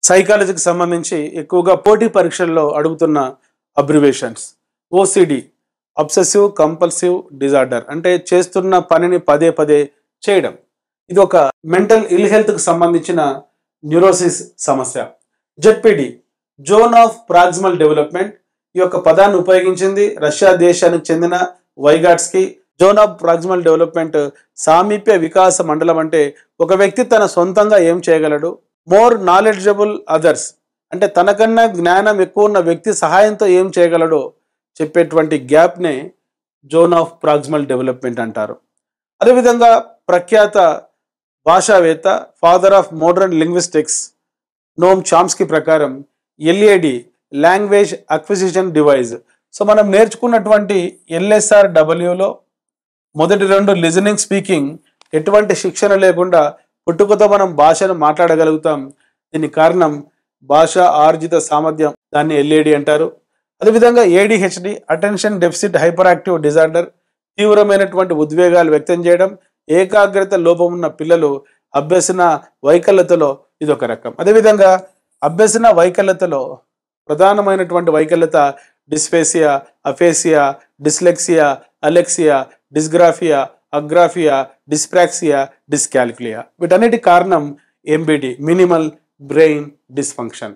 సైకాలజీకి సంబంధించి ఎక్కువగా పోటీ పరీక్షల్లో అడుగుతున్న abbreviations. OCD, obsessive compulsive disorder, అంటే చేస్తున్న పనిని పదే పదే చేయడం. ఇది ఒక మెంటల్ ఇల్ హెల్త్కి సంబంధించిన న్యూరోసిస్ సమస్య. ZPD, zone of proximal development, ఈ యొక్క పదాన్ని ఉపయోగించింది రష్యా దేశానికి చెందిన Vygotsky. Zone of proximal development సామీప్య వికాస మండలం, అంటే ఒక వ్యక్తి తన సొంతంగా ఏం చేయగలడు. మోర్ నాలెడ్జబుల్ అదర్స్, అంటే తనకన్నా జ్ఞానం ఎక్కువ ఉన్న వ్యక్తి సహాయంతో ఏం చేయగలడో చెప్పేటువంటి గ్యాప్నే జోన్ ఆఫ్ ప్రాక్సిమల్ డెవలప్మెంట్ అంటారు. అదేవిధంగా ప్రఖ్యాత భాషావేత్త, father of modern linguistics, Noam Chomsky ప్రకారం LAD, language acquisition device. So మనం నేర్చుకున్నటువంటి LSRWలో మొదటి 2 లిజనింగ్, స్పీకింగ్, ఎటువంటి శిక్షణ లేకుండా పుట్టుకతో మనం భాషను మాట్లాడగలుగుతాం. దీనికి కారణం భాష ఆర్జిత సామర్థ్యం, దాన్ని ఎల్ఏడి అంటారు. అదేవిధంగా ADHD, attention deficit hyper active disorder, తీవ్రమైనటువంటి ఉద్వేగాలు వ్యక్తం చేయడం, ఏకాగ్రత లోపం ఉన్న పిల్లలు అభ్యసన వైకల్యతలో ఇదొక రకం. అదేవిధంగా అభ్యసన వైకల్యతలో ప్రధానమైనటువంటి వైకల్యత dysphasia, aphasia, dyslexia, alexia, dysgraphia, agraphia, dyspraxia, dyscalculia. వీటన్నిటి కారణం MBD, మినిమల్ బ్రెయిన్ డిస్ఫంక్షన్.